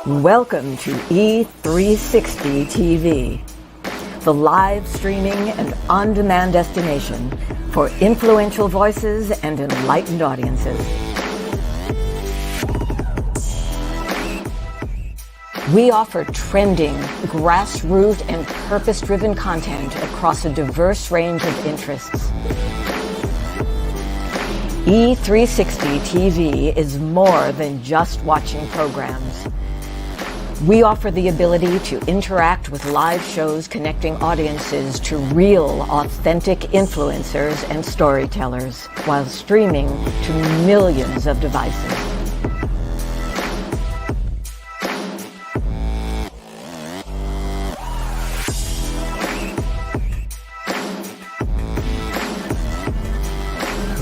Welcome to E360 TV, the live streaming and on-demand destination for influential voices and enlightened audiences. We offer trending, grassroots, and purpose-driven content across a diverse range of interests. E360 TV is more than just watching programs. We offer the ability to interact with live shows connecting audiences to real, authentic influencers and storytellers while streaming to millions of devices.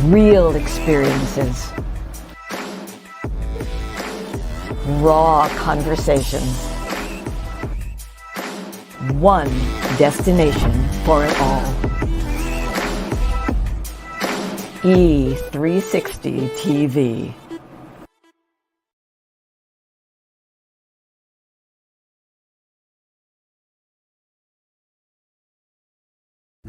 Real experiences. Raw conversations. One destination for it all. E360 TV.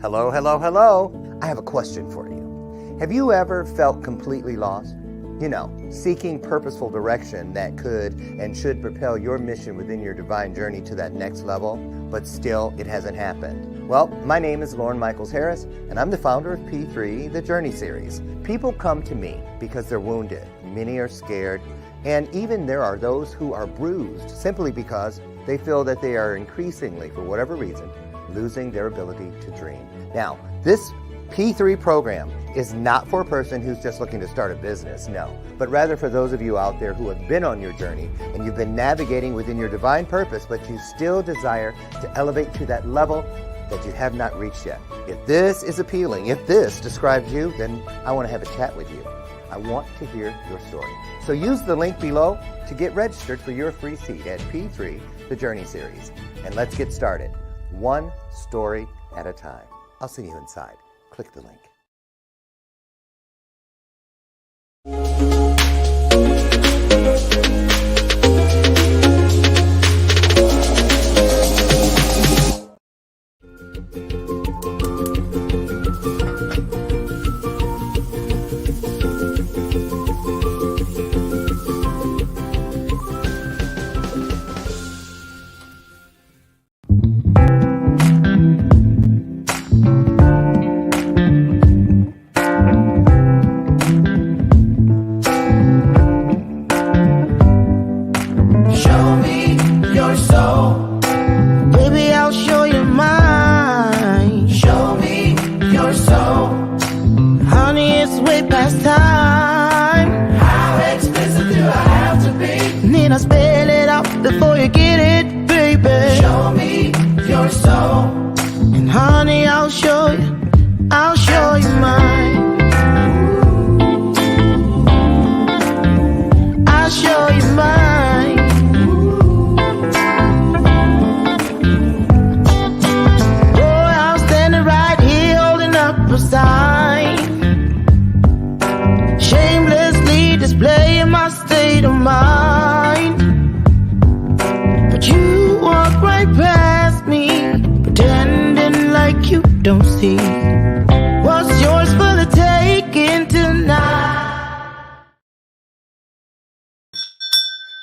Hello, hello, hello. I have a question for you. Have you ever felt completely lost? You know, seeking purposeful direction that could and should propel your mission within your divine journey to that next level, but still it hasn't happened. Well, my name is Lauren Michaels Harris, and I'm the founder of P3, the Journey Series. People come to me because they're wounded. Many are scared, and even there are those who are bruised simply because they feel that they are increasingly, for whatever reason, losing their ability to dream. Now, this P3 program is not for a person who's just looking to start a business, no, but rather for those of you out there who have been on your journey and you've been navigating within your divine purpose, but you still desire to elevate to that level that you have not reached yet. If this is appealing, if this describes you, then I want to have a chat with you. I want to hear your story. So use the link below to get registered for your free seat at P3, the Journey Series. And let's get started, one story at a time. I'll see you inside. Click the link.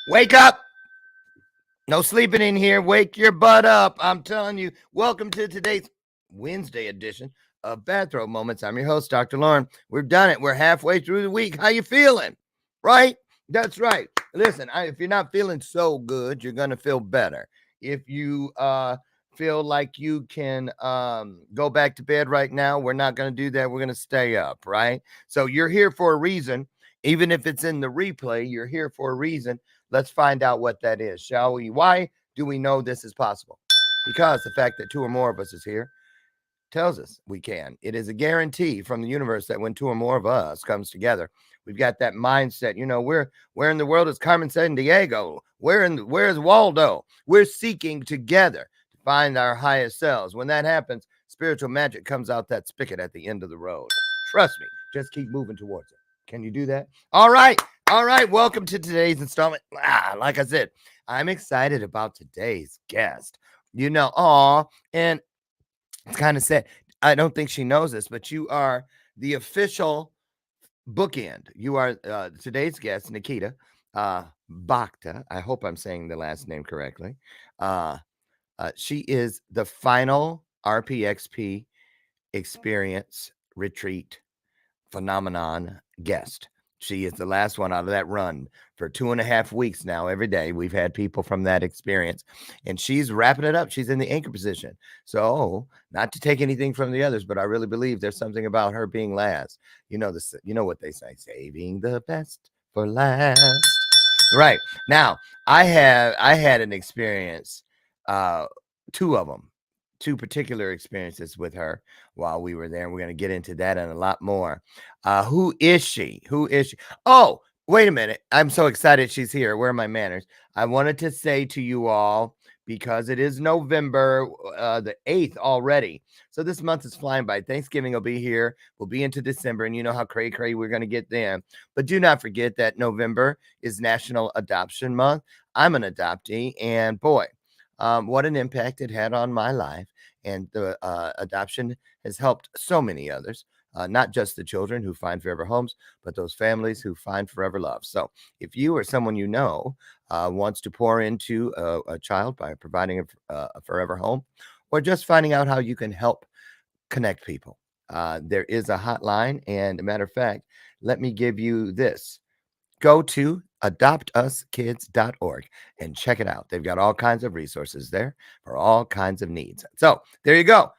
Wake up! No sleeping in here. Wake your butt up. I'm telling you. Welcome to today's Wednesday edition of Bathrobe Moments. I'm your host, Dr. Lauren. We've done it. We're halfway through the week. How you feeling? Right? That's right. Listen, if you're not feeling so good, you're going to feel better. If you feel like you can go back to bed right now, we're not going to do that. We're going to stay up, right? So you're here for a reason. Even if it's in the replay, you're here for a reason. Let's find out what that is, shall we? Why do we know this is possible? Because the fact that two or more of us is here tells us we can. It is a guarantee from the universe that when two or more of us comes together, we've got that mindset. You know, where in the world is Carmen Sandiego? Where's Waldo? We're seeking together to find our highest selves. When that happens, spiritual magic comes out that spigot at the end of the road. Trust me, just keep moving towards it. Can you do that? All right. All right, welcome to today's installment. Like I said, I'm excited about today's guest. And it's kind of sad. I don't think she knows this, but you are the official bookend. You are today's guest, Nikita Bhakta. I hope I'm saying the last name correctly. She is the final RPXP experience retreat phenomenon guest. She is the last one out of that run for 2.5 weeks now. Every day we've had people from that experience, and she's wrapping it up. She's in the anchor position. So, not to take anything from the others, but I really believe there's something about her being last. You know this. You know what they say: saving the best for last. Right now, I had an experience, two of them, two particular experiences with her while we were there. And we're going to get into that and a lot more. Who is she? Who is she? Oh, wait a minute. I'm so excited she's here. Where are my manners? I wanted to say to you all, because it is November the 8th already. So this month is flying by. Thanksgiving will be here. We'll be into December, and you know how cray we're going to get then. But do not forget that November is National Adoption Month. I'm an adoptee, and boy, what an impact it had on my life. And the adoption has helped so many others, not just the children who find forever homes, but those families who find forever love. So if you or someone you know wants to pour into a child by providing a forever home, or just finding out how you can help connect people, there is a hotline. And a matter of fact, let me give you this. Go to adoptuskids.org and check it out. They've got all kinds of resources there for all kinds of needs. So there you go.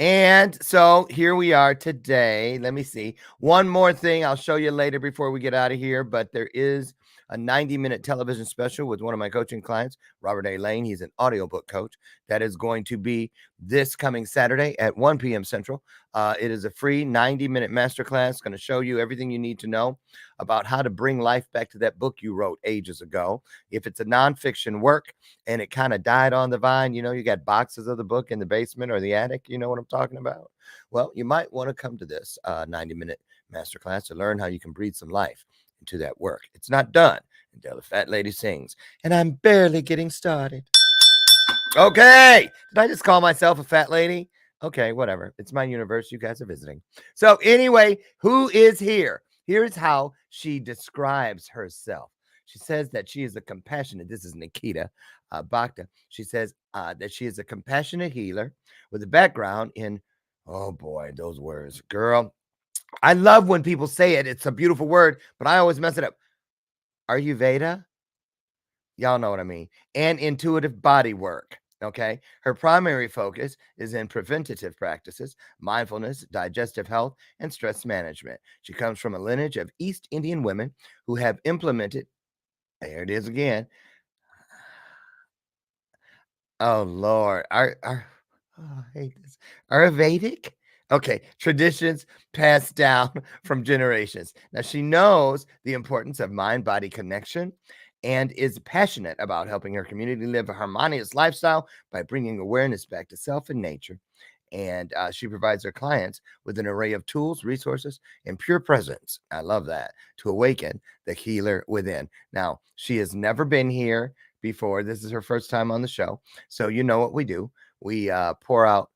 And so here we are today. Let me see. One more thing I'll show you later before we get out of here, but there is a 90-minute television special with one of my coaching clients, Robert A. Lane. He's an audiobook coach. That is going to be this coming Saturday at 1 p.m. Central. It is a free 90-minute masterclass going to show you everything you need to know about how to bring life back to that book you wrote ages ago. If it's a nonfiction work and it kind of died on the vine, you got boxes of the book in the basement or the attic, you know what I'm talking about? Well, you might want to come to this 90-minute masterclass to learn how you can breathe some life into that work. It's not done until the fat lady sings, and I'm barely getting started. Okay. Did I just call myself a fat lady? Okay, whatever. It's my universe. You guys are visiting. So anyway, who is here? Here's how she describes herself. She says that she is a compassionate, this is Nikita Bhakta. She says that she is a compassionate healer with a background in, oh boy, those words. Girl, I love when people say it. It's a beautiful word, but I always mess it up. Ayurveda? Y'all know what I mean. And intuitive body work. Okay. Her primary focus is in preventative practices, mindfulness, digestive health, and stress management. She comes from a lineage of East Indian women who have implemented, there it is again. Oh, Lord. Oh, I hate this. Ayurvedic? Okay. Traditions passed down from generations. Now, she knows the importance of mind-body connection and is passionate about helping her community live a harmonious lifestyle by bringing awareness back to self and nature. And she provides her clients with an array of tools, resources, and pure presence. I love that, to awaken the healer within. Now, she has never been here before. This is her first time on the show. So you know what we do. We pour out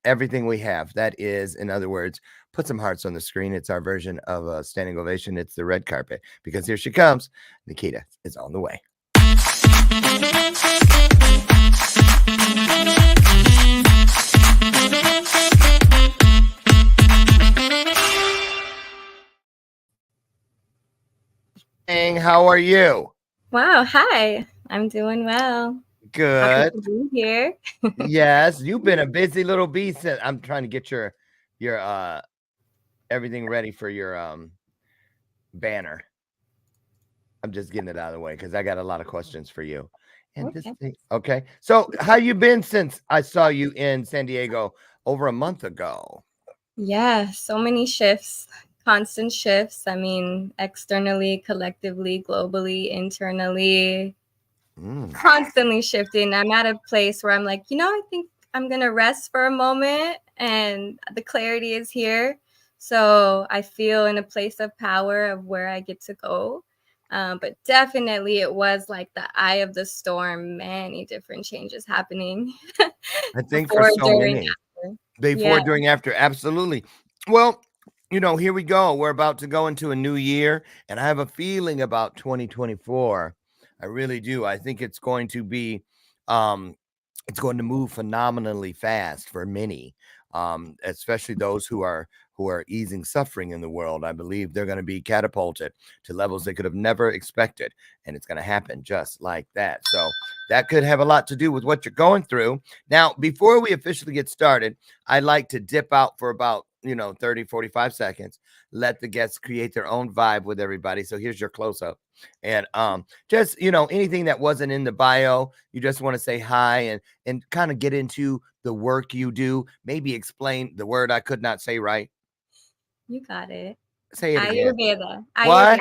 everything we have. That is, in other words, put some hearts on the screen. It's our version of a standing ovation. It's the red carpet, because here she comes. Nikita is on the way. How are you? Wow. Hi. I'm doing well. Good. Happy to be here. Yes, you've been a busy little bee. I'm trying to get your everything ready for your banner. I'm just getting it out of the way because I got a lot of questions for you. And Okay. this thing, okay. So how you been since I saw you in San Diego over a month ago? Yeah, so many shifts, constant shifts. I mean, externally, collectively, globally, internally, constantly shifting. I'm at a place where I'm like, I think I'm going to rest for a moment, and the clarity is here. So I feel in a place of power of where I get to go. But definitely it was like the eye of the storm, many different changes happening I think for before, so during, many. after. Before, Yeah. during, after, absolutely. Well, here we go. We're about to go into a new year, and I have a feeling about 2024. I really do. I think it's going to be, it's going to move phenomenally fast for many, especially those who are easing suffering in the world. I believe they're going to be catapulted to levels they could have never expected, and it's going to happen just like that. So that could have a lot to do with what you're going through. Now, before we officially get started, I like to dip out for about 30, 45 seconds, let the guests create their own vibe with everybody. So here's your close-up. And just anything that wasn't in the bio, you just want to say hi and kind of get into the work you do. Maybe explain the word I could not say right. You got it. Say it again. Ayurveda. What?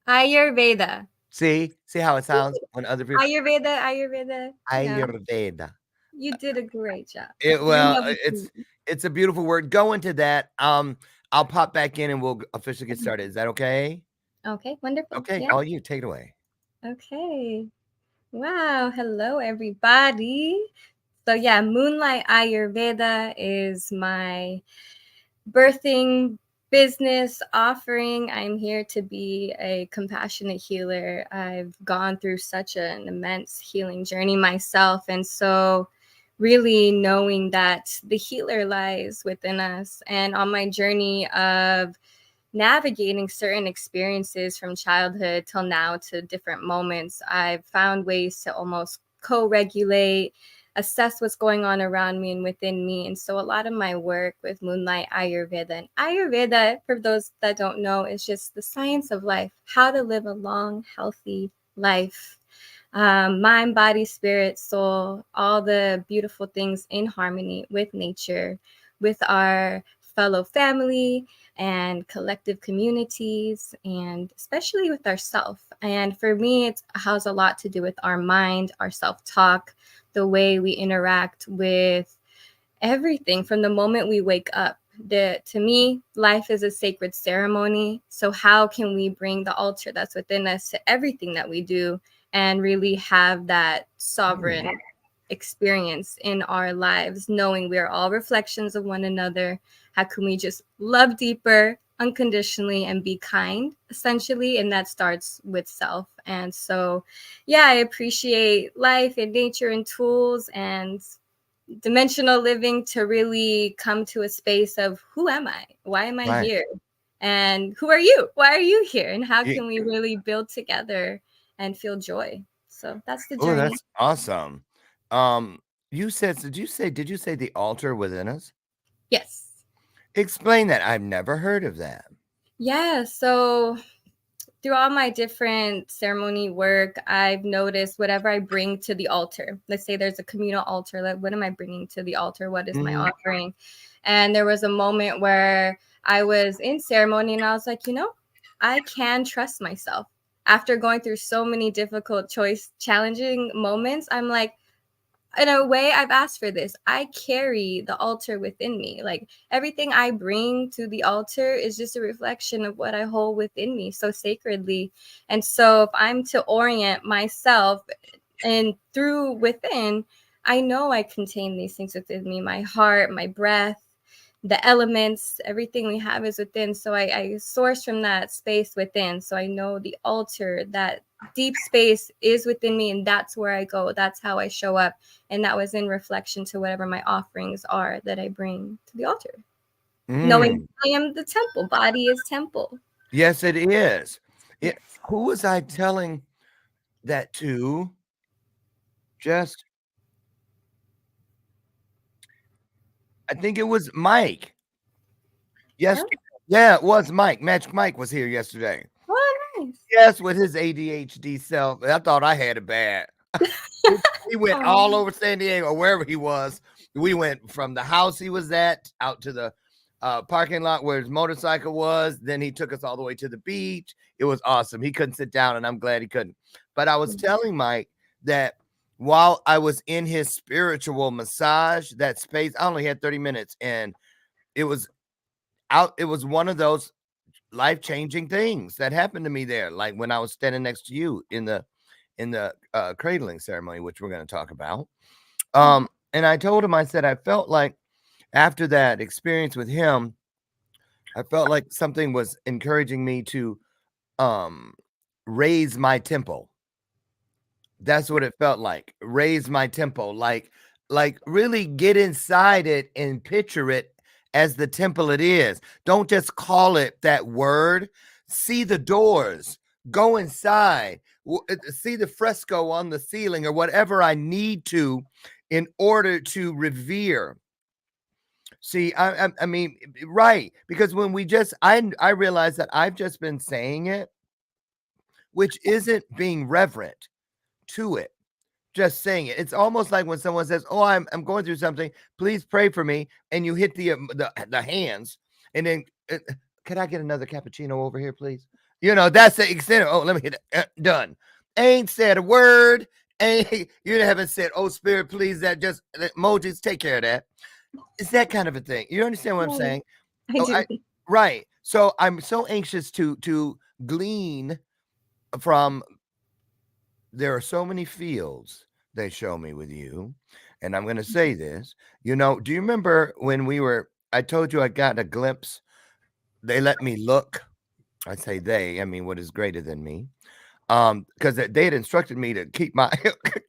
Ayurveda. Ayurveda. See how it sounds when other people. Ayurveda. Ayurveda. Yeah. Ayurveda. You did a great job. You're Well, number two. it's a beautiful word. Go into that. I'll pop back in and we'll officially get started. Is that okay? Okay, wonderful. Okay, Yeah. all you take it away. Okay. Wow. Hello, everybody. So, yeah, Moonlight Ayurveda is my birthing business offering. I'm here to be a compassionate healer. I've gone through such an immense healing journey myself. And so, really knowing that the healer lies within us. And on my journey of navigating certain experiences from childhood till now to different moments, I've found ways to almost co-regulate, assess what's going on around me and within me. And so a lot of my work with Moonlight Ayurveda, and Ayurveda, for those that don't know, is just the science of life, how to live a long, healthy life. Mind, body, spirit, soul, all the beautiful things in harmony with nature, with our fellow family and collective communities, and especially with ourself. And for me, it has a lot to do with our mind, our self-talk, the way we interact with everything from the moment we wake up. To me, life is a sacred ceremony. So how can we bring the altar that's within us to everything that we do and really have that sovereign experience in our lives, knowing we are all reflections of one another? How can we just love deeper, unconditionally, and be kind, essentially? And that starts with self. And so, yeah, I appreciate life and nature and tools and dimensional living to really come to a space of who am I? Why am I Right. here? And who are you? Why are you here? And how Yeah. can we really build together and feel joy? So that's the Oh, journey. that's awesome. You said, did you say the altar within us? Yes. Explain that. I've never heard of that. Yeah. So through all my different ceremony work, I've noticed whatever I bring to the altar. Let's say there's a communal altar. Like, what am I bringing to the altar? What is my offering? And there was a moment where I was in ceremony and I was like, I can trust myself. After going through so many difficult challenging moments, I'm like, in a way, I've asked for this. I carry the altar within me. Like, everything I bring to the altar is just a reflection of what I hold within me so sacredly. And so if I'm to orient myself and through within, I know I contain these things within me, my heart, my breath, the elements, everything we have is within. So I source from that space within. So I know the altar, that deep space is within me, and that's where I go. That's how I show up. And that was in reflection to whatever my offerings are that I bring to the altar. Knowing I am the temple, body is temple. Yes, it is. Who was I telling that to? I think it was Mike. Yes. Oh. Yeah, it was Mike. Magic Mike was here yesterday. Oh, nice. Yes, with his ADHD self. I thought I had it bad. He went all over San Diego, wherever he was. We went from the house he was at out to the parking lot where his motorcycle was. Then he took us all the way to the beach. It was awesome. He couldn't sit down, and I'm glad he couldn't. But I was telling Mike that while I was in his spiritual massage, that space, I only had 30 minutes, and it was one of those life-changing things that happened to me there, like when I was standing next to you in the cradling ceremony, which we're going to talk about. And I told him, I said, I felt like after that experience with him, I felt like something was encouraging me to raise my temple. That's what it felt like. Raise my temple, like really get inside it and picture it as the temple it is. Don't just call it that word. See the doors, go inside, see the fresco on the ceiling or whatever I need to in order to revere. See, I mean, right. Because when we just, I realized that I've just been saying it, which isn't being reverent to it. Just saying it. It's almost like when someone says, "Oh, I'm going through something. Please pray for me," and you hit the hands, and then can I get another cappuccino over here, please? You know, that's the extent of, oh, let me hit it. Done. Ain't said a word. Ain't you haven't said, "Oh, Spirit, please." That just emojis take care of that. It's that kind of a thing. You understand what I'm saying? I do. Right. So I'm so anxious to glean from. There are so many fields they show me with you. And I'm going to say this, you know, do you remember when I told you I got a glimpse? They let me look. I say they, I mean, what is greater than me? Because they had instructed me to keep my,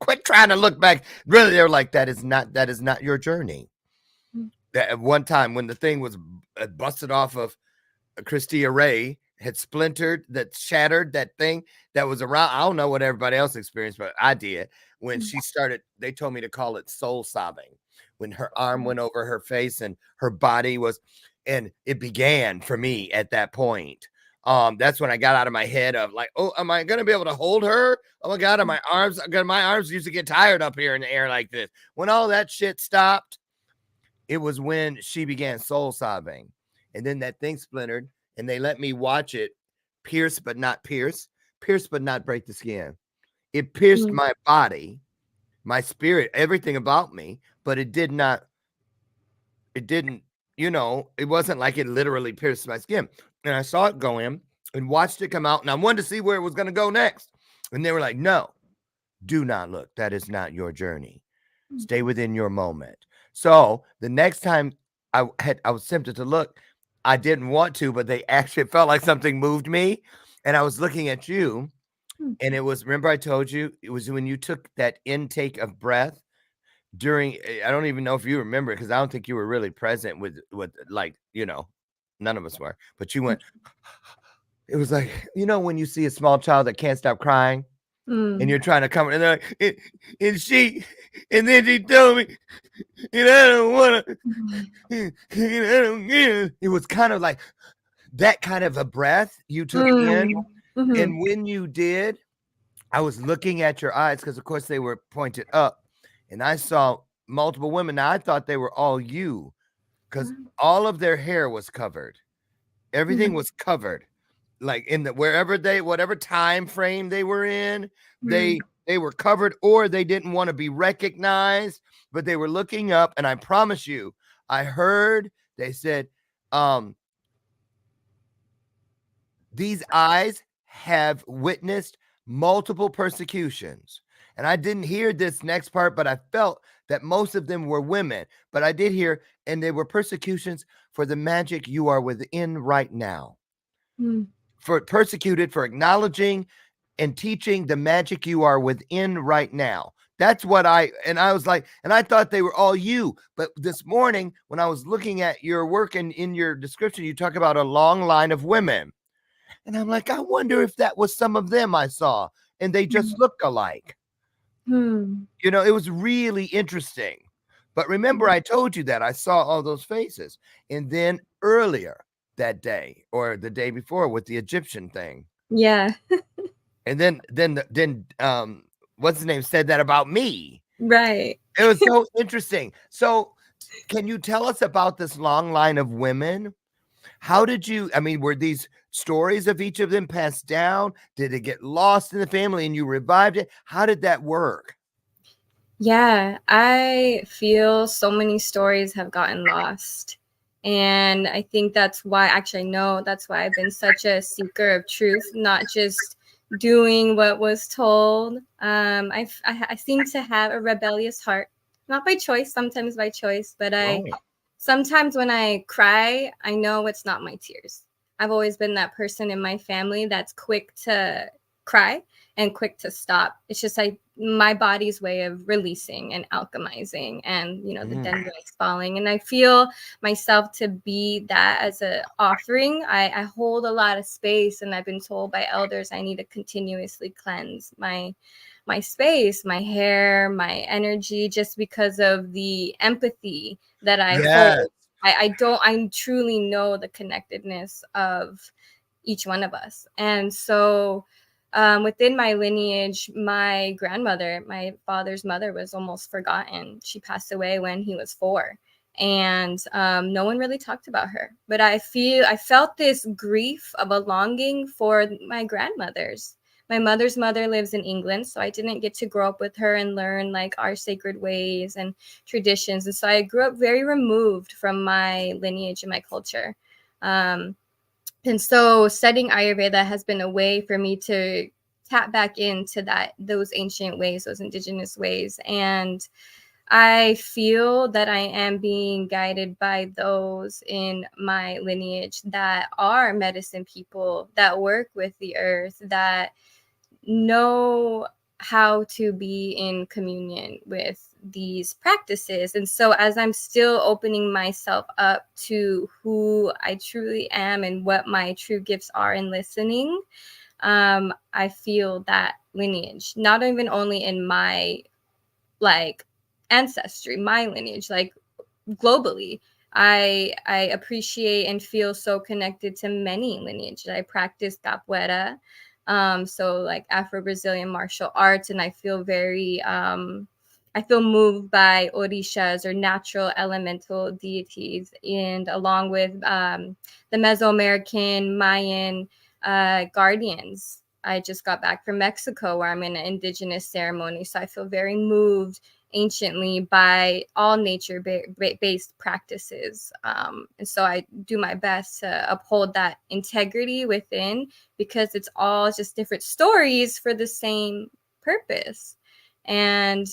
quit trying to look back. Really, they're like, that is not your journey. That at one time when the thing was busted off of Christia Ray, had splintered, that shattered, that thing that was around. I don't know what everybody else experienced, but I did. When she started, they told me to call it soul sobbing. When her arm went over her face and her body was, and it began for me at that point. That's when I got out of my head of like, oh, am I going to be able to hold her? Oh my God, are my arms used to get tired up here in the air like this. When all that shit stopped, it was when she began soul sobbing. And then that thing splintered. And they let me watch it pierce, but not pierce, but not break the skin. It pierced my body, my spirit, everything about me, but it didn't, you know, it wasn't like it literally pierced my skin. And I saw it go in and watched it come out, and I wanted to see where it was going to go next. And they were like, no, do not look. That is not your journey. Stay within your moment. So the next time I was tempted to look, I didn't want to, but they actually felt like something moved me. And I was looking at you, and it was, remember I told you, it was when you took that intake of breath during, I don't even know if you remember, because I don't think you were really present with like, you know, none of us were, but you went, it was like, you know, when you see a small child that can't stop crying and you're trying to come, and they're like, and then she told me, and I don't want to, it was kind of like that kind of a breath you took in. And when you did, I was looking at your eyes because, of course, they were pointed up, and I saw multiple women. Now, I thought they were all you because all of their hair was covered. Everything was covered, like in the whatever time frame they were in, they were covered, or they didn't want to be recognized, but they were looking up. And I promise you, I heard they said, these eyes have witnessed multiple persecutions. And I didn't hear this next part, but I felt that most of them were women. But I did hear, and they were persecutions for the magic you are within right now. For persecuted for acknowledging and teaching the magic you are within right now. That's what I was like, and I thought they were all you. But this morning, when I was looking at your work and in your description, you talk about a long line of women. And I'm like, I wonder if that was some of them I saw, and they just look alike. You know, it was really interesting. But remember, I told you that I saw all those faces. And then earlier that day, or the day before, with the Egyptian thing. Yeah. And then what's his name said that about me. Right. It was so interesting. So can you tell us about this long line of women? How did you, I mean, were these stories of each of them passed down? Did it get lost in the family and you revived it? How did that work? Yeah, I feel so many stories have gotten lost. And I think that's why, actually, I know that's why I've been such a seeker of truth, not just doing what was told. I seem to have a rebellious heart, not by choice, sometimes by choice, but sometimes when I cry, I know it's not my tears. I've always been that person in my family that's quick to cry and quick to stop. It's just like my body's way of releasing and alchemizing, and the dendrites falling. And I feel myself to be that as an offering. I hold a lot of space, and I've been told by elders I need to continuously cleanse my space, my hair, my energy, just because of the empathy that I hold. I truly know the connectedness of each one of us. And so within my lineage, my grandmother, my father's mother, was almost forgotten. She passed away when he was 4. And no one really talked about her. But I felt this grief of a longing for my grandmothers. My mother's mother lives in England, so I didn't get to grow up with her and learn like our sacred ways and traditions. And so I grew up very removed from my lineage and my culture. And so studying Ayurveda has been a way for me to tap back into those ancient ways, those indigenous ways. And I feel that I am being guided by those in my lineage that are medicine people, that work with the earth, that know how to be in communion with these practices. And so as I'm still opening myself up to who I truly am and what my true gifts are in listening, I feel that lineage, not even only in my like ancestry, my lineage, like globally. I appreciate and feel so connected to many lineages. I practice capoeira, so like Afro-Brazilian martial arts, and I feel very I feel moved by orishas, or natural elemental deities, and along with the Mesoamerican Mayan guardians. I just got back from Mexico, where I'm in an indigenous ceremony, so I feel very moved anciently by all nature based practices. And so I do my best to uphold that integrity within, because it's all just different stories for the same purpose. And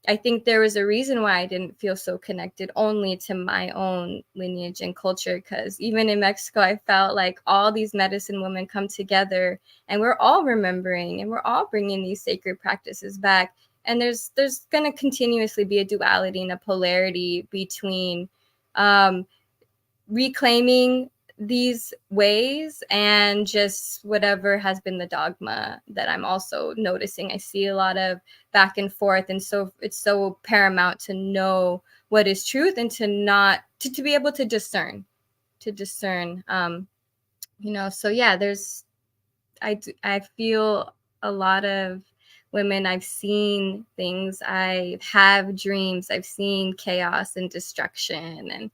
I think there was a reason why I didn't feel so connected only to my own lineage and culture, because even in Mexico, I felt like all these medicine women come together and we're all remembering and we're all bringing these sacred practices back. And there's going to continuously be a duality and a polarity between reclaiming these ways and just whatever has been the dogma that I'm also noticing. I see a lot of back and forth, and so it's so paramount to know what is truth and to be able to discern. So yeah, I feel a lot of women. I've seen things, I have dreams, I've seen chaos and destruction and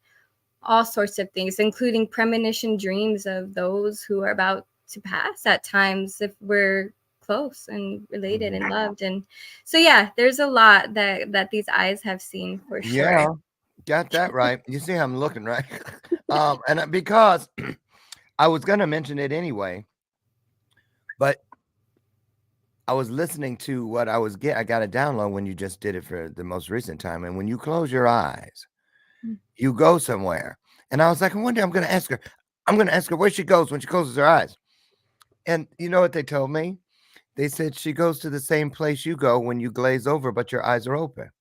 all sorts of things, including premonition dreams of those who are about to pass at times if we're close and related and loved. And so yeah, there's a lot that these eyes have seen for sure. Yeah, got that right. You see how I'm looking, right? And because I was going to mention it anyway, but I was listening to what I got a download when you just did it for the most recent time. And when you close your eyes, you go somewhere. And I was like, one day I'm going to ask her where she goes when she closes her eyes. And you know what they told me? They said she goes to the same place you go when you glaze over, but your eyes are open.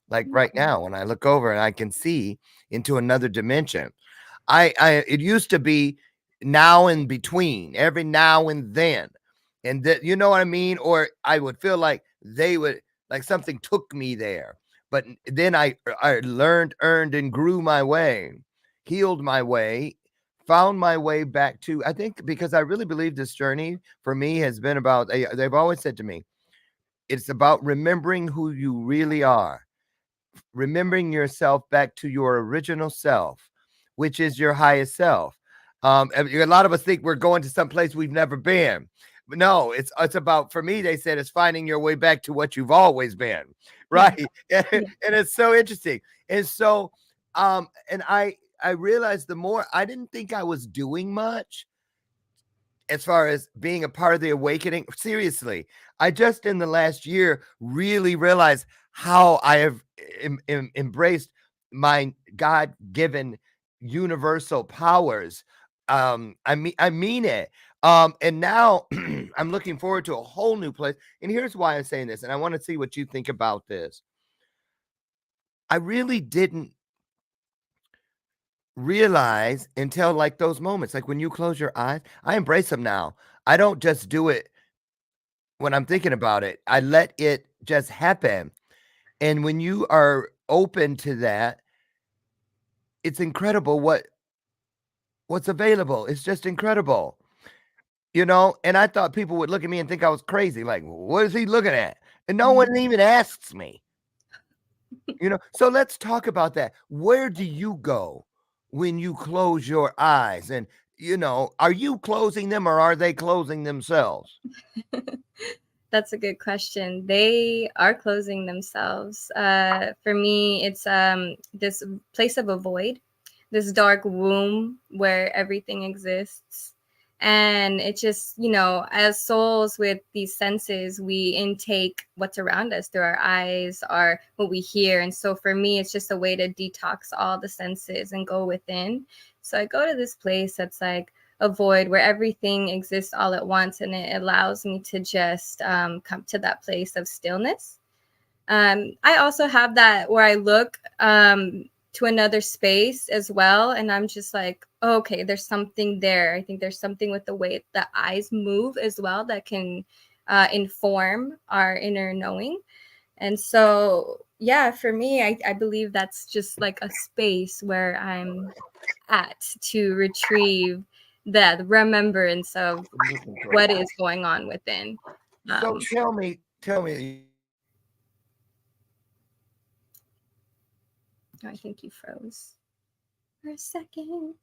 Like right now, when I look over and I can see into another dimension. It used to be now in between, every now and then. And that, you know what I mean? Or I would feel like they would, like something took me there. But then I learned, earned, and grew my way, healed my way, found my way back to, I think, because I really believe this journey for me has been about, they've always said to me, it's about remembering who you really are, remembering yourself back to your original self, which is your highest self. A lot of us think we're going to some place we've never been. But no, it's about, for me, they said, it's finding your way back to what you've always been. Right. And it's so interesting. And so, and I realized the more I didn't think I was doing much as far as being a part of the awakening. Seriously, I just in the last year really realized how I have embraced my God-given universal powers. I mean it. And now I'm looking forward to a whole new place. And here's why I'm saying this, and I want to see what you think about this. I really didn't realize until like those moments, like when you close your eyes, I embrace them now. I don't just do it when I'm thinking about it. I let it just happen. And when you are open to that, it's incredible what's available. It's just incredible. And I thought people would look at me and think I was crazy. Like, what is he looking at? And no one even asks me. So let's talk about that. Where do you go when you close your eyes? And, are you closing them or are they closing themselves? That's a good question. They are closing themselves. For me, it's this place of a void, this dark womb where everything exists. And it just, as souls with these senses, we intake what's around us through our eyes, what we hear. And so for me, it's just a way to detox all the senses and go within. So I go to this place that's like a void where everything exists all at once. And it allows me to just come to that place of stillness. I also have that where I look to another space as well. And I'm just like, oh, okay, there's something there. I think there's something with the way the eyes move as well that can inform our inner knowing. And so, yeah, for me, I believe that's just like a space where I'm at to retrieve the remembrance of what is going on within. So tell me. I think you froze for a second.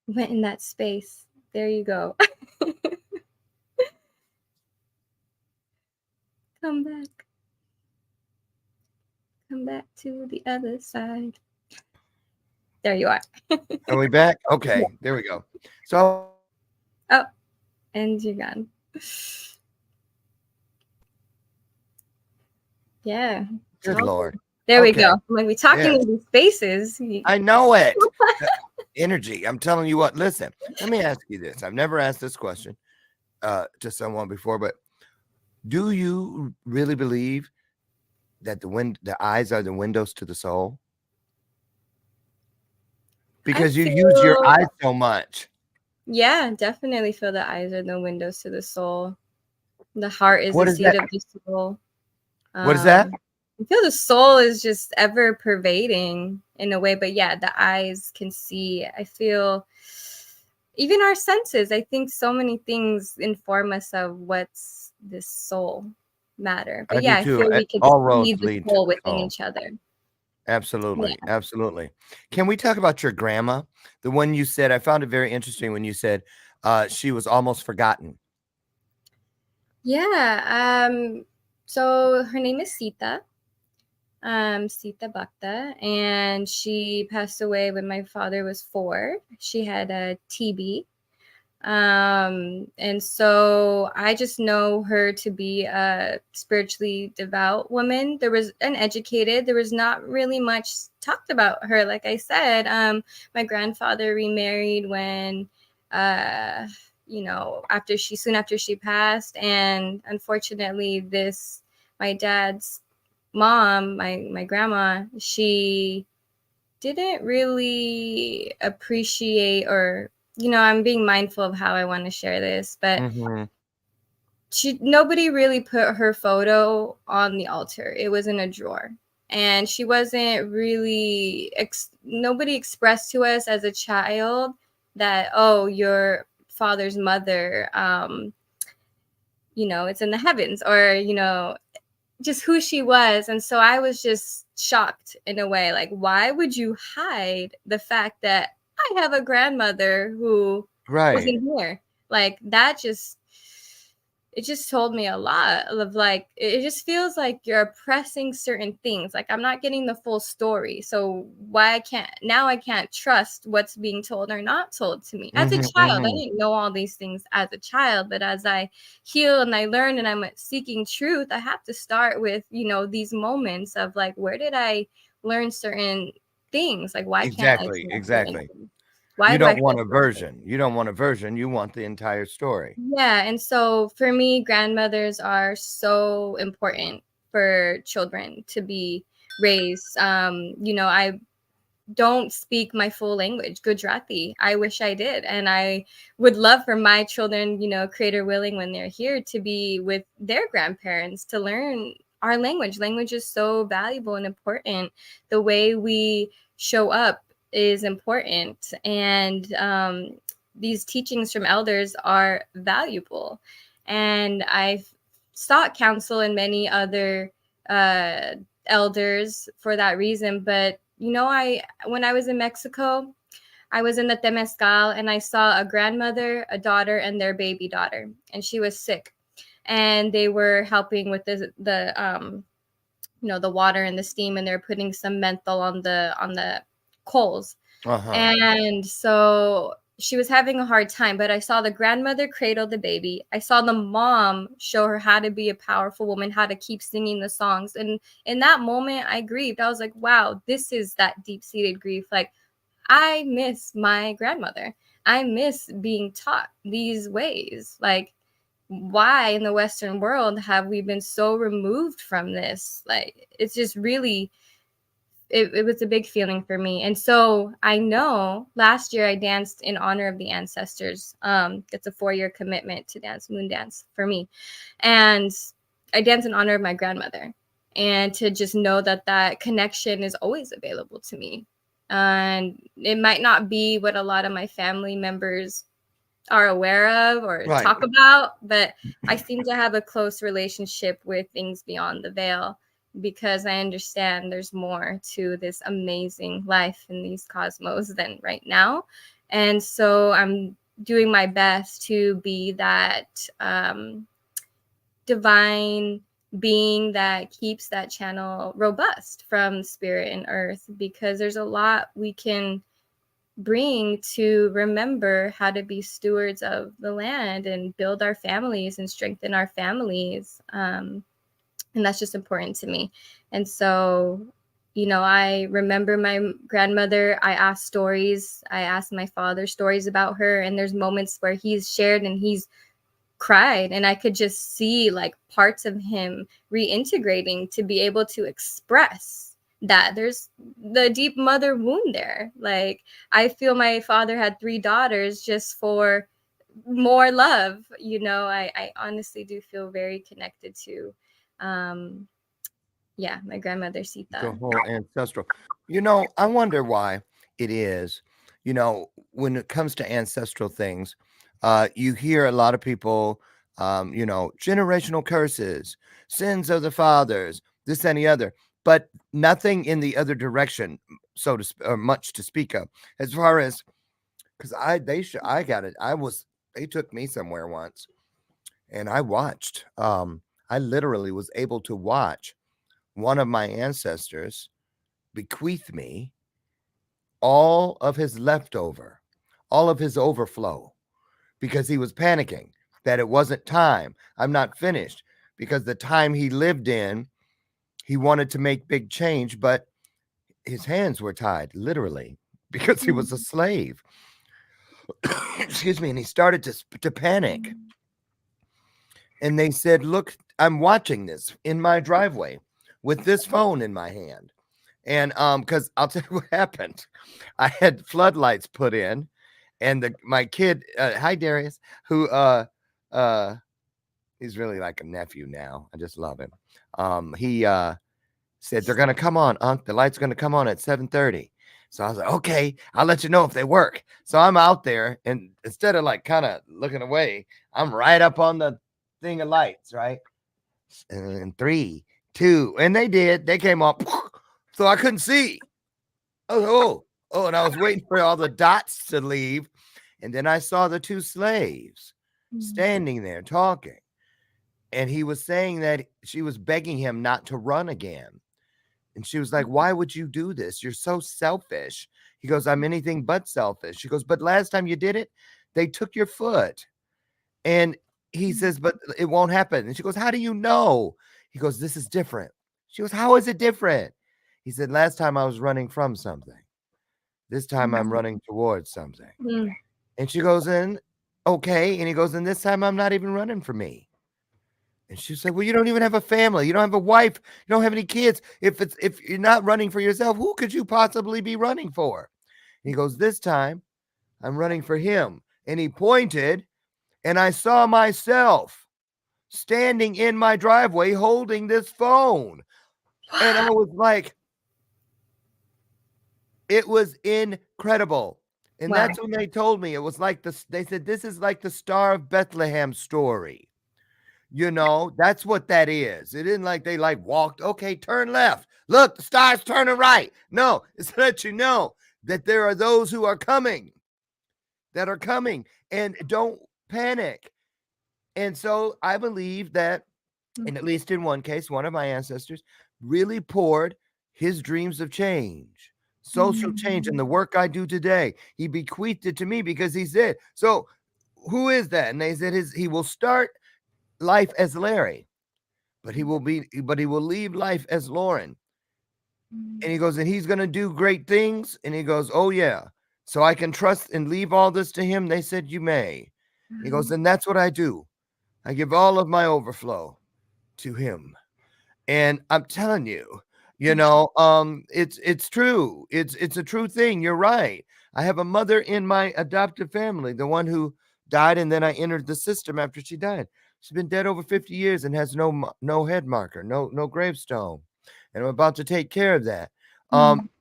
Went in that space. There you go. Come back. Come back to the other side. There you are. Are we back? Okay, there we go. So. Oh, and you're gone. Yeah. Good Lord. There we go. When we're talking in these spaces. I know it. Energy. I'm telling you what. Listen, let me ask you this. I've never asked this question to someone before, but do you really believe that the eyes are the windows to the soul? Because you use your eyes so much. Yeah, definitely feel the eyes are the windows to the soul. The heart is the seat of the soul. What is that? I feel the soul is just ever pervading in a way, but yeah, the eyes can see. I feel even our senses. I think so many things inform us of what's this soul matter. But I feel we can see the soul within each other. Absolutely. Yeah. Absolutely. Can we talk about your grandma? The one you said, I found it very interesting when you said she was almost forgotten. Yeah. So her name is Sita. Nikita Bhakta, and she passed away when my father was 4. She had a TB. And so I just know her to be a spiritually devout woman. There was not really much talked about her. Like I said, my grandfather remarried when, soon after she passed. And unfortunately my dad's mom, my grandma, she didn't really appreciate or I'm being mindful of how I want to share this, but nobody really put her photo on the altar. It was in a drawer. And she wasn't really, nobody expressed to us as a child that, oh, your father's mother, it's in the heavens, or, just who she was. And so I was just shocked in a way, like, why would you hide the fact that I have a grandmother who wasn't here? Like, that just it just told me a lot of like, it just feels like you're oppressing certain things. Like I'm not getting the full story. So I can't trust what's being told or not told to me. As a child, I didn't know all these things as a child, but as I heal and I learn and I'm seeking truth, I have to start with, these moments of like, where did I learn certain things? Like, why can't I trust certain things? Why You do I don't want feel a version. You don't want a version. You want the entire story. Yeah. And so for me, grandmothers are so important for children to be raised. I don't speak my full language, Gujarati. I wish I did. And I would love for my children, creator willing, when they're here, to be with their grandparents to learn our language. Language is so valuable and important. The way we show up is important. And these teachings from elders are valuable. And I've sought counsel in many other elders for that reason. But when I was in Mexico, I was in the Temescal and I saw a grandmother, a daughter, and their baby daughter, and she was sick, and they were helping with the water and the steam, and they're putting some menthol on the coals. And so she was having a hard time, but I saw the grandmother cradle the baby. I saw the mom show her how to be a powerful woman, how to keep singing the songs. And in that moment, I grieved. I was like, wow, this is that deep-seated grief. Like, I miss my grandmother. I miss being taught these ways. Like, why in the Western world have we been so removed from this? Like, it's just really, it was a big feeling for me. And so I know last year I danced in honor of the ancestors. It's a 4-year commitment to dance moon dance for me. And I danced in honor of my grandmother, and to just know that connection is always available to me. And it might not be what a lot of my family members are aware of or talk about, but I seem to have a close relationship with things beyond the veil, because I understand there's more to this amazing life in these cosmos than right now. And so I'm doing my best to be that divine being that keeps that channel robust from spirit and earth, because there's a lot we can bring to remember how to be stewards of the land and build our families and strengthen our families. And that's just important to me. And so, I remember my grandmother. I asked stories. I asked my father stories about her. And there's moments where he's shared and he's cried. And I could just see like parts of him reintegrating to be able to express that there's the deep mother wound there. Like, I feel my father had 3 daughters just for more love. I honestly do feel very connected to my grandmother Sita. The whole ancestral. I wonder why it is, when it comes to ancestral things, you hear a lot of people, generational curses, sins of the fathers, this and the other, but nothing in the other direction, so to or much to speak of, as far as, because they took me somewhere once, and I watched. I literally was able to watch one of my ancestors bequeath me all of his leftover, all of his overflow, because he was panicking that it wasn't time. I'm not finished, because the time he lived in, he wanted to make big change, but his hands were tied, literally, because he was a slave. Excuse me. And he started to panic. And they said, look, I'm watching this in my driveway with this phone in my hand. And because I'll tell you what happened. I had floodlights put in, and my kid, hi Darius, who he's really like a nephew now. I just love him. He said, they're gonna come on, Unc. The light's gonna come on at 7:30. So I was like, okay, I'll let you know if they work. So I'm out there, and instead of like kind of looking away, I'm right up on the thing of lights, right? And 3, 2, and they did. They came up, so I couldn't see. Oh, and I was waiting for all the dots to leave, and then I saw the 2 slaves standing there talking, And he was saying that she was begging him not to run again. And she was like, why would you do this? You're so selfish. He goes, I'm anything but selfish. She goes, but last time you did it, they took your foot. And he says, but it won't happen. And she goes, how do you know? He goes, this is different. She goes, how is it different? He said, last time I was running from something. This time I'm running towards something. Mm. And she goes in, okay. And he goes, and this time I'm not even running for me. And she said, well, you don't even have a family. You don't have a wife. You don't have any kids. If you're not running for yourself, who could you possibly be running for? And he goes, this time I'm running for him. And he pointed, and I saw myself standing in my driveway holding this phone. And I was like, it was incredible. And Wow. that's when they told me it was like they said, this is like the Star of Bethlehem story. You know, that's what that is. It isn't like they like walked, okay, turn left. Look, the star's turning right. No, it's to let you know that there are those who are coming, and don't panic. And so I believe that, and at least in one case, one of my ancestors really poured his dreams of change, social change, and the work I do today. He bequeathed it to me because he said, so who is that? And they said he will start life as Larry, but he will leave life as Lauren. And he goes, and he's going to do great things. And he goes, oh yeah. So I can trust and leave all this to him. They said, you may. He goes, and that's what I do. I give all of my overflow to him. And I'm telling you, you know, it's true. It's a true thing. You're right. I have a mother in my adoptive family, the one who died, and then I entered the system after she died. She's been dead over 50 years and has no head marker, no gravestone. And I'm about to take care of that.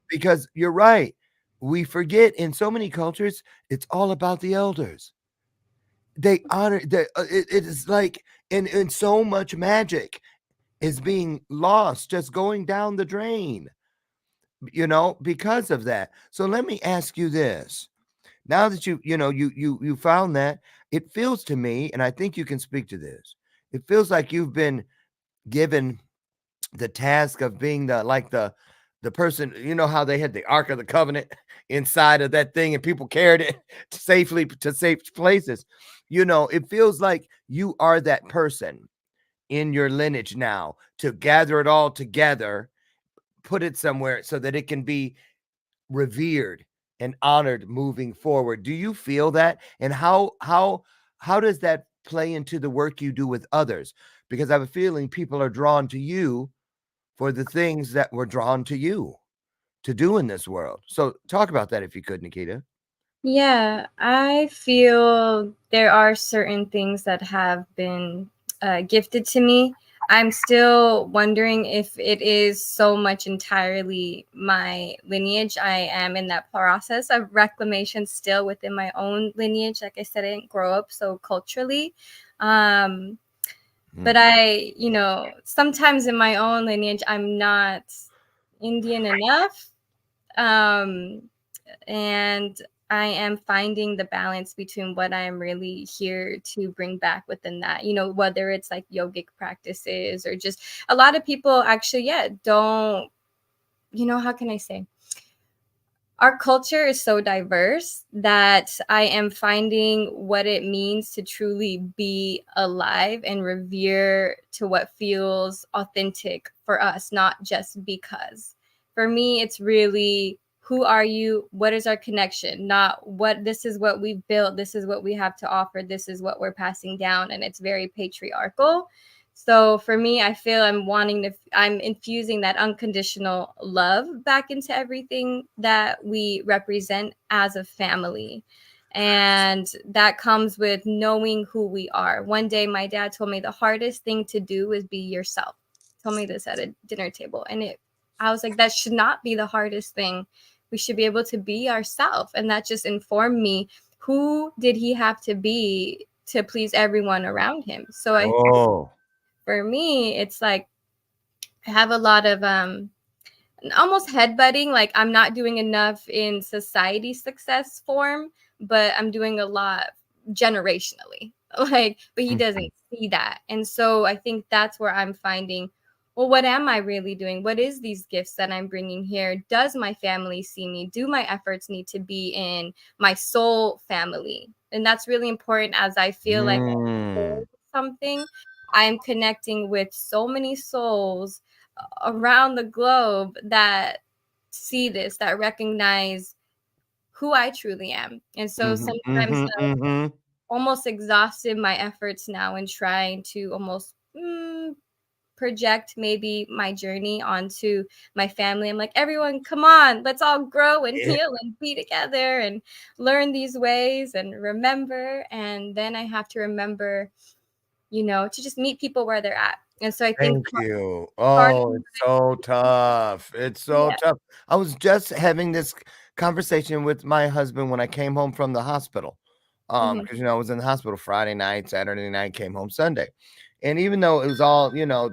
Because you're right. We forget in so many cultures, it's all about the elders. They honor it is like in so much magic is being lost, just going down the drain, you know, because of that. So let me ask you this. Now that you found that, it feels to me, and I think you can speak to this, it feels like you've been given the task of being the person, you know how they had the Ark of the Covenant inside of that thing and people carried it safely to safe places. You know, it feels like you are that person in your lineage now to gather it all together, put it somewhere so that it can be revered and honored moving forward. Do you feel that? And how does that play into the work you do with others? Because I have a feeling people are drawn to you for the things that were drawn to you to do in this world. So talk about that if you could, Nikita. Yeah, I feel there are certain things that have been gifted to me. I'm still wondering if it is so much entirely my lineage. I am in that process of reclamation still within my own lineage. Like I said, I didn't grow up so culturally. But I, sometimes in my own lineage, I'm not Indian enough. And I am finding the balance between what I'm really here to bring back within that, whether it's like yogic practices or just a lot of people actually, don't, how can I say? Our culture is so diverse that I am finding what it means to truly be alive and revere to what feels authentic for us, not just because. For me, it's really, who are you? What is our connection? Not what this is what we've built. This is what we have to offer. This is what we're passing down. And it's very patriarchal. So for me, I feel I'm infusing that unconditional love back into everything that we represent as a family. And that comes with knowing who we are. One day, my dad told me the hardest thing to do is be yourself. He told me this at a dinner table. And I was like, that should not be the hardest thing. We should be able to be ourselves. And that just informed me, who did he have to be to please everyone around him? So for me, it's like I have a lot of almost headbutting. Like I'm not doing enough in society success form, but I'm doing a lot generationally. But he doesn't see that. And so I think that's where I'm finding, well, what am I really doing? What is these gifts that I'm bringing here? Does my family see me? Do my efforts need to be in my soul family? And that's really important, as I feel like Mm. something, I'm connecting with so many souls around the globe that see this, that recognize who I truly am. And so Mhm, sometimes mhm, mhm. almost exhausted my efforts now in trying to almost project maybe my journey onto my family. I'm like, everyone, come on, let's all grow and Yeah, heal and be together and learn these ways and remember. And then I have to remember, to just meet people where they're at. And so I think thank you. part Oh, of it's so tough. It's so yeah. tough. I was just having this conversation with my husband when I came home from the hospital. Mhm. Because I was in the hospital Friday night, Saturday night, came home Sunday. And even though it was all,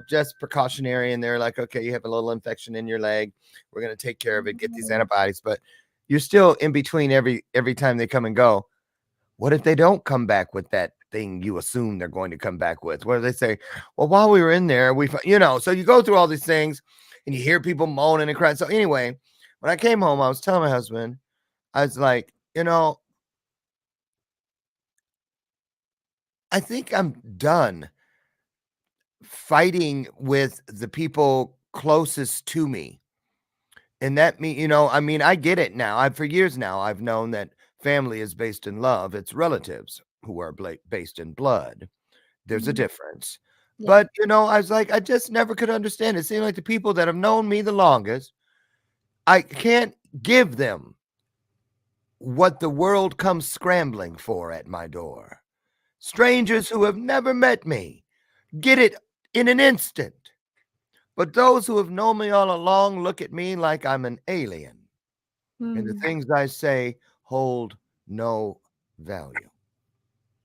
just precautionary, and they're like, okay, you have a little infection in your leg. We're gonna take care of it, get these antibiotics, but you're still in between every time they come and go. What if they don't come back with that thing you assume they're going to come back with? What do they say? Well, while we were in there, so you go through all these things and you hear people moaning and crying. So anyway, when I came home, I was telling my husband, I was like, I think I'm done fighting with the people closest to me. And that I get it now. For years now, I've known that family is based in love. It's relatives who are based in blood. There's a Mhm. difference. Yeah. But, I was like, I just never could understand. It seemed like the people that have known me the longest, I can't give them what the world comes scrambling for at my door. Strangers who have never met me get it in an instant. But those who have known me all along look at me like I'm an alien. And the Mm. things I say hold no value.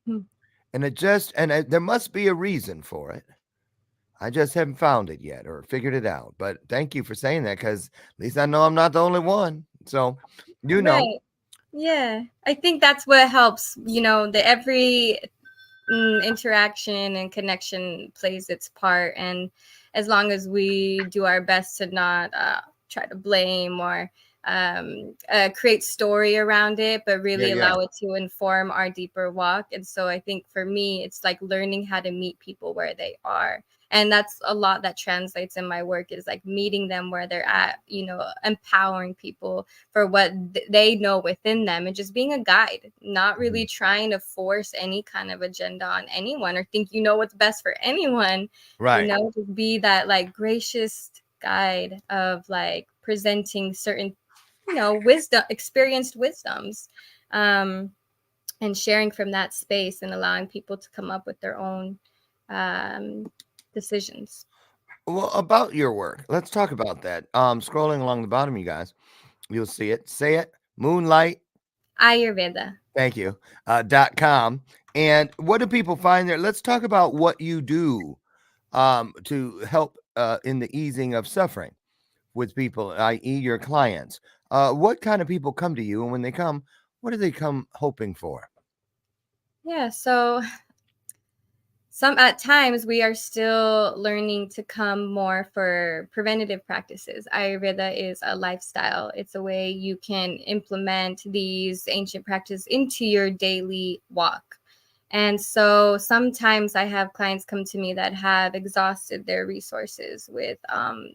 Mm. And there must be a reason for it. I just haven't found it yet or figured it out. But thank you for saying that, because at least I know I'm not the only one. So, you know, Right. Yeah. I think that's what helps, the every interaction and connection plays its part. And as long as we do our best to not try to blame or create story around it, but yeah, really yeah. allow it to inform our deeper walk. And so I think for me, it's like learning how to meet people where they are. And that's a lot that translates in my work, is like meeting them where they're at, empowering people for what they know within them, and just being a guide, not really trying to force any kind of agenda on anyone or think what's best for anyone. Right. Just be that like gracious guide of like presenting certain wisdom, experienced wisdoms, um and sharing from that space and allowing people to come up with their own um decisions. Well, about your work, let's talk about that. Scrolling along the bottom, you guys, you'll see it. Say it. Moonlight. Ayurveda. Thank you. .com. And what do people find there? Let's talk about what you do to help in the easing of suffering with people, i.e., your clients. What kind of people come to you, and when they come, what do they come hoping for? Yeah, so some at times we are still learning to come more for preventative practices. Ayurveda is a lifestyle. It's a way you can implement these ancient practices into your daily walk. And so sometimes I have clients come to me that have exhausted their resources with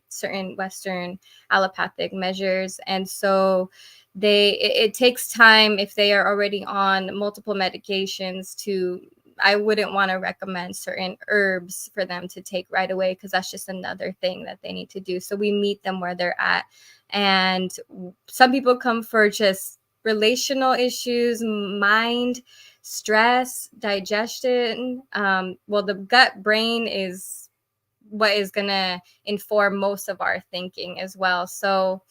certain Western allopathic measures. And so it takes time, if they are already on multiple medications, to I wouldn't want to recommend certain herbs for them to take right away, because that's just another thing that they need to do. So we meet them where they're at. And some people come for just relational issues, mind, stress, digestion. Well, the gut brain is what is going to inform most of our thinking as well. So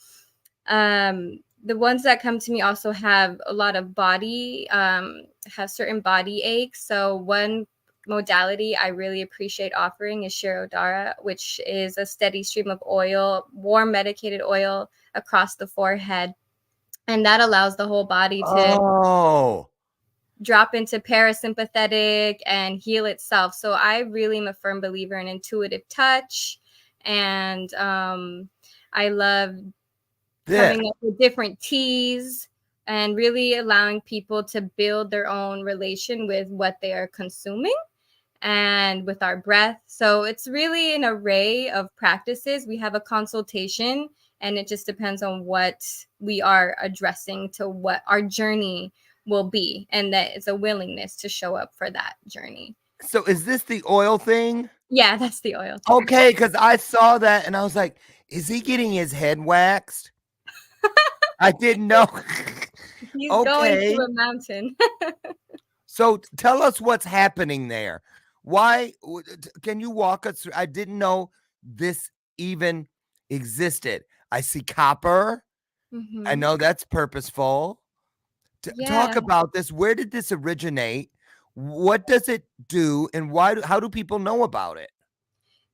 the ones that come to me also have a lot of body, have certain body aches. So one modality I really appreciate offering is Shirodara, which is a steady stream of oil, warm medicated oil across the forehead. And that allows the whole body to Oh, drop into parasympathetic and heal itself. So I really am a firm believer in intuitive touch, and I love coming up with different teas and really allowing people to build their own relation with what they are consuming and with our breath. So it's really an array of practices. We have a consultation, and it just depends on what we are addressing to what our journey will be. And that it's a willingness to show up for that journey. So is this the oil thing? Yeah, that's the oil. Okay, because I saw that and I was like, is he getting his head waxed? I didn't know. He's going Okay. to a mountain. So tell us what's happening there. Why can you walk us through? I didn't know this even existed. I see copper. I know that's purposeful. Talk Yeah. about this. Where did this originate? What does it do? And how do people know about it?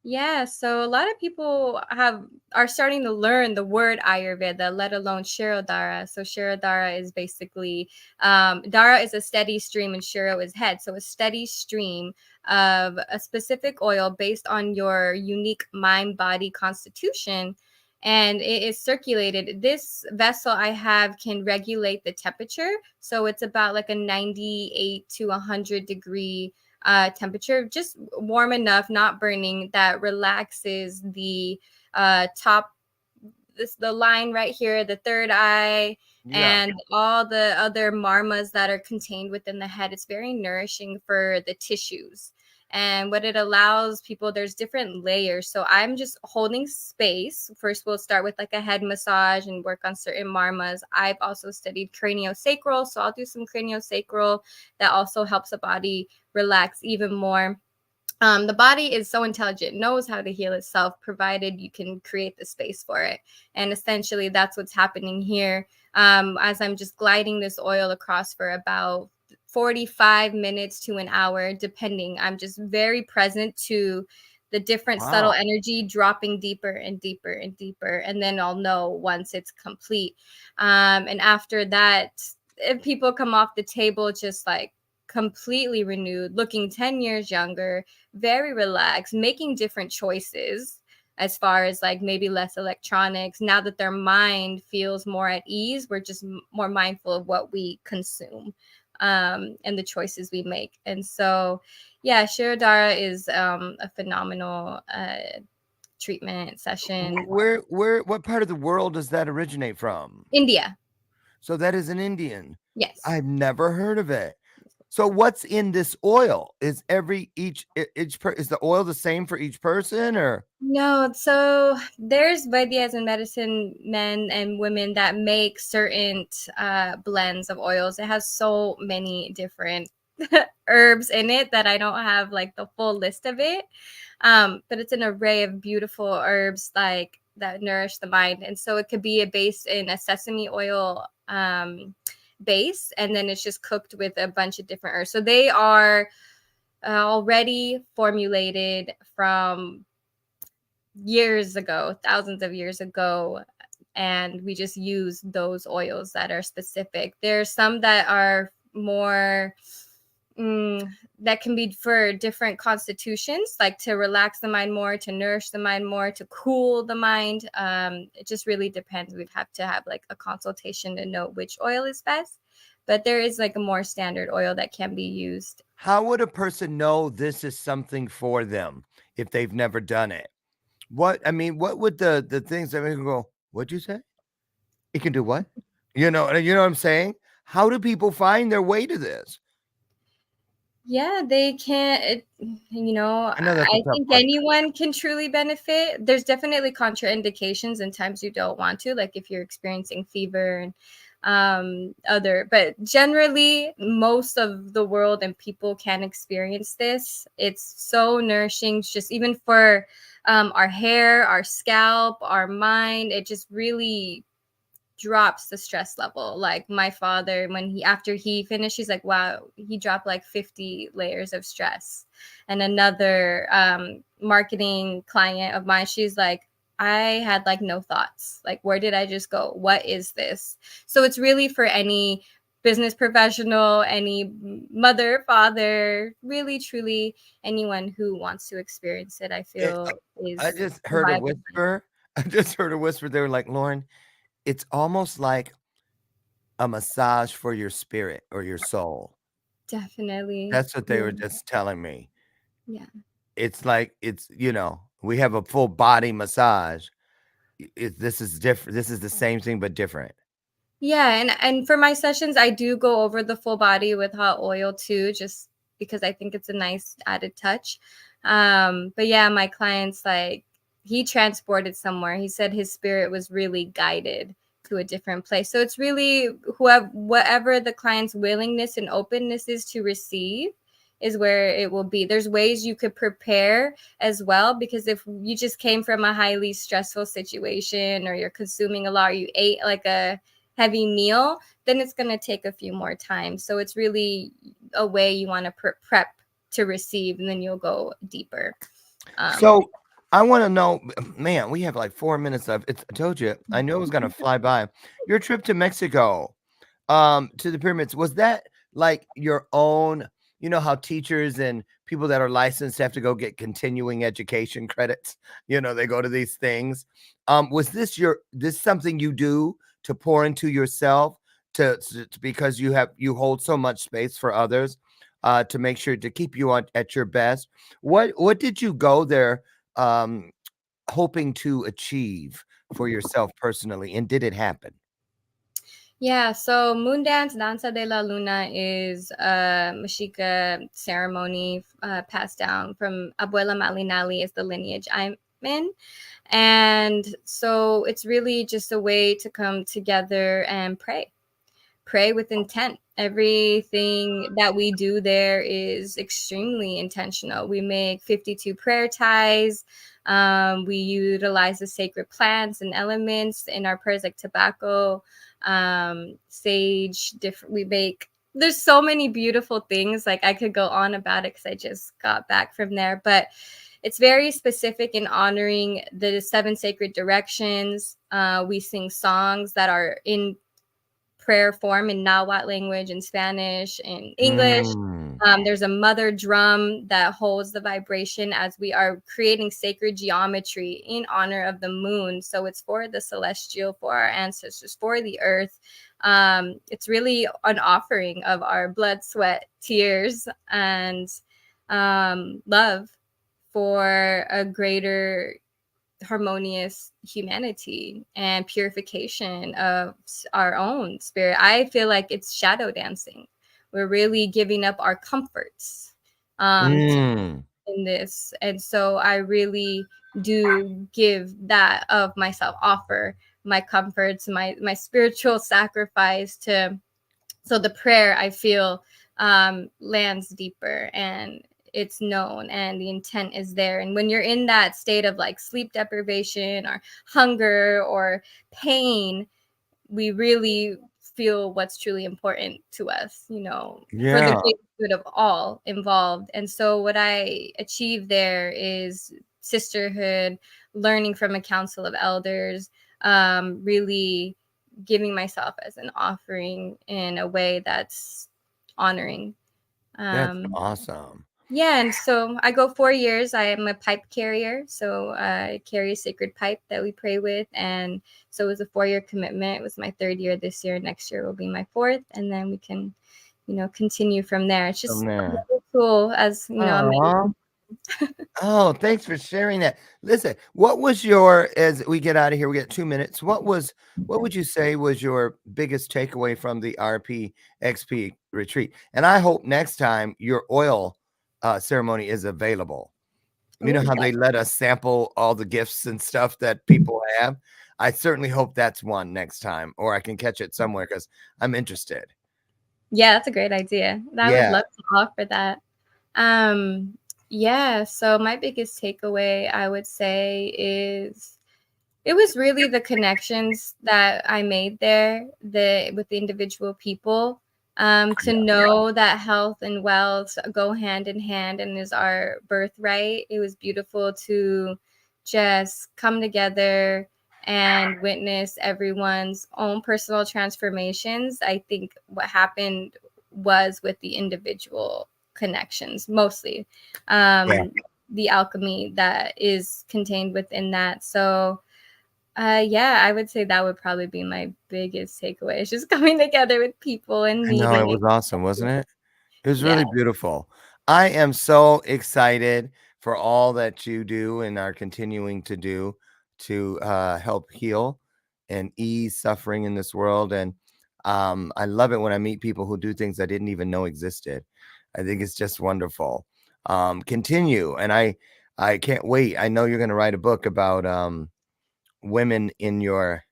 Yeah, so a lot of people are starting to learn the word Ayurveda, let alone Shirodhara. So Shirodhara is basically Dara is a steady stream and Shiro is head. So a steady stream of a specific oil based on your unique mind body constitution. And it is circulated. This vessel I have can regulate the temperature. So it's about like a 98 to 100 degree temperature, just warm enough, not burning, that relaxes the top, the line right here, the third eye, and all the other marmas that are contained within the head. It's very nourishing for the tissues. And what it allows people, there's different layers. So I'm just holding space. First, we'll start with like a head massage and work on certain marmas. I've also studied craniosacral. So I'll do some craniosacral that also helps the body relax even more. The body is so intelligent, knows how to heal itself, provided you can create the space for it. And essentially, that's what's happening here. As I'm just gliding this oil across for about 45 minutes to an hour, depending. I'm just very present to the different subtle energy dropping deeper and deeper and deeper. And then I'll know once it's complete. And after that, if people come off the table just like completely renewed, looking 10 years younger, very relaxed, making different choices as far as like maybe less electronics. Now that their mind feels more at ease, we're just more mindful of what we consume and the choices we make. And so, yeah, Shirodhara is a phenomenal treatment session. What part of the world does that originate from? India. So that is an Indian. Yes. I've never heard of it. So what's in this oil? Is is the oil the same for each person, or? No, so there's Vaidyas and medicine men and women that make certain blends of oils. It has so many different herbs in it that I don't have like the full list of it. But it's an array of beautiful herbs like that nourish the mind. And so it could be based in a sesame oil base, and then it's just cooked with a bunch of different herbs. So they are already formulated from years ago, thousands of years ago, and we just use those oils that are specific. There's some that are more that can be for different constitutions, like to relax the mind more, to nourish the mind more, to cool the mind. It just really depends. We'd have to have like a consultation to know which oil is best, but there is like a more standard oil that can be used. How would a person know this is something for them if they've never done it? What would the things that make them go, what'd you say? It can do what? You know what I'm saying? How do people find their way to this? Yeah, they can't, I think question. anyone can truly benefit. There's definitely contraindications and times you don't want to, like if you're experiencing fever and but generally most of the world and people can experience this. It's so nourishing, just even for our hair, our scalp, our mind. It just really drops the stress level. Like my father, after he finished, he's like, wow, he dropped like 50 layers of stress. And another marketing client of mine, she's like, I had like no thoughts. Like, where did I just go? What is this? So it's really for any business professional, any mother, father, really, truly anyone who wants to experience it, I feel I is just a heard a viable. whisper. I just heard a whisper. They were like, Lauren, it's almost like a massage for your spirit or your soul. Definitely. That's what they Yeah. were just telling me. Yeah. It's like we have a full body massage. This is different. This is the same thing but different. Yeah, and for my sessions, I do go over the full body with hot oil too, just because I think it's a nice added touch. But yeah, my clients, like, he transported somewhere. He said his spirit was really guided to a different place. So it's really whatever the client's willingness and openness is to receive is where it will be. There's ways you could prepare as well, because if you just came from a highly stressful situation, or you're consuming a lot, or you ate like a heavy meal, then it's going to take a few more times. So it's really a way you want to prep to receive, and then you'll go deeper. So I want to know, man, we have like 4 minutes left. I told you, I knew it was going to fly by. Your trip to Mexico, to the pyramids, was that like your own? You know how teachers and people that are licensed have to go get continuing education credits. They go to these things. Was this something you do to pour into yourself, because you hold so much space for others, to make sure to keep you at your best? What did you go there hoping to achieve for yourself personally, and did it happen? Yeah, so moon dance, Danza de la Luna, is a Mexica ceremony passed down from Abuela Malinali, is the lineage I'm in. And so it's really just a way to come together and pray with intent. Everything that we do there is extremely intentional. We make 52 prayer ties. We utilize the sacred plants and elements in our prayers, like tobacco, sage. Different. We make. There's so many beautiful things. Like, I could go on about it because I just got back from there, but it's very specific in honoring the 7 sacred directions. We sing songs that are in prayer form in Nahuatl language, in Spanish, in English. Mm. There's a mother drum that holds the vibration as we are creating sacred geometry in honor of the moon. So it's for the celestial, for our ancestors, for the earth. It's really an offering of our blood, sweat, tears, and love for a greater harmonious humanity and purification of our own spirit. I feel like it's shadow dancing. We're really giving up our comforts Mm. in this. And so I really do give that of myself, offer my comforts, my spiritual sacrifice to, so the prayer, I feel, lands deeper, and it's known, and the intent is there. And when you're in that state of like sleep deprivation or hunger or pain, we really feel what's truly important to us, for the Yeah. great good of all involved. And so what I achieve there is sisterhood, learning from a council of elders, really giving myself as an offering in a way that's honoring. That's Um, awesome. yeah, and so I go 4 years. I am a pipe carrier, so I carry a sacred pipe that we pray with, and so it was a 4-year commitment. It was my 3rd year this year. Next year will be my 4th, and then we can, continue from there. It's just From there. really cool, as Aw. amazing. Oh, thanks for sharing that. Listen, as we get out of here, we got 2 minutes. What would you say was your biggest takeaway from the RPXP retreat? And I hope next time your oil ceremony is available. You know Ooh, how they let us sample all the gifts and stuff that people have? I certainly hope that's one next time, or I can catch it somewhere because I'm interested. yeah, that's a great idea. I would Yeah. love to offer that. Um, yeah, so my biggest takeaway, I would say, is it was really the connections that I made there, with the individual people, to know that health and wealth go hand in hand and is our birthright. It was beautiful to just come together, and witness everyone's own personal transformations, I think what happened was with the individual connections, mostly. The alchemy that is contained within that. So yeah, I would say that would probably be my biggest takeaway. It's just coming together with people and I know, it meeting. was awesome, wasn't it? It was Yeah. really beautiful. I am so excited for all that you do and are continuing to do to help heal and ease suffering in this world. And I love it when I meet people who do things I didn't even know existed. I think it's just wonderful. Continue. And I can't wait. I know you're going to write a book about women in your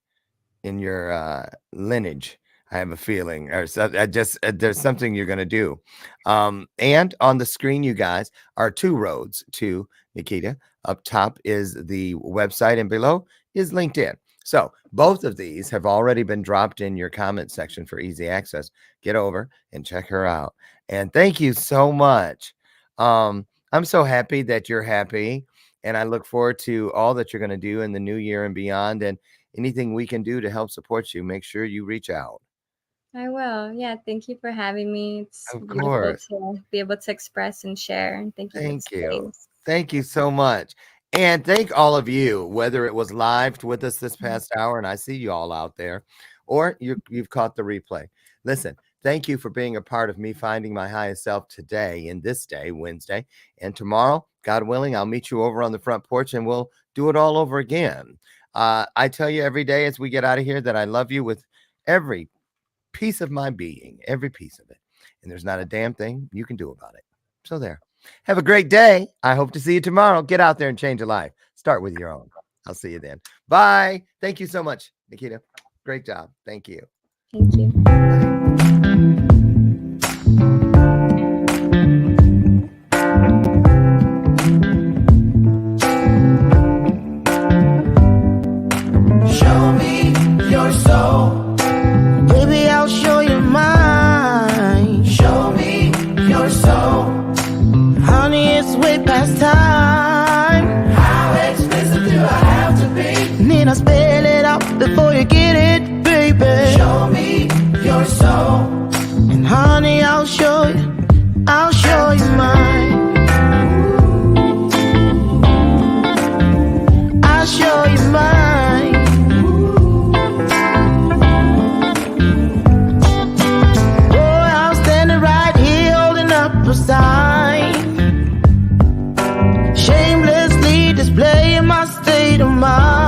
lineage. I have a feeling, or so, I just there's something you're gonna do. And on the screen, you guys, are two roads to Nikita. Up top is the website, and below is LinkedIn. So both of these have already been dropped in your comment section for easy access. Get over and check her out. And thank you so much. I'm so happy that you're happy, and I look forward to all that you're going to do in the new year and beyond. And anything we can do to help support you, make sure you reach out. I will. Yeah. Thank you for having me. It's Of beautiful course. to be able to express and share. And thank you for the Thank you. space. Thank you so much. And thank all of you, whether it was live with us this past hour, and I see you all out there, or you've caught the replay. Listen, thank you for being a part of me finding my highest self today, in this day, Wednesday. And tomorrow, God willing, I'll meet you over on the front porch and we'll do it all over again. I tell you every day as we get out of here that I love you with every piece of my being, every piece of it. And there's not a damn thing you can do about it. So there. Have a great day. I hope to see you tomorrow. Get out there and change a life. Start with your own. I'll see you then. Bye. Thank you so much, Nikita. Great job. Thank you. Thank you. Show me your soul. Baby, I'll show you mine. Show me your soul. Honey, it's way past time. How expensive do I have to be? Need I spell it out before you get it, baby? Show me your soul. And honey, I'll show you mine. I'll show you mine. Boy, I'm standing right here holding up a sign, shamelessly displaying my state of mind.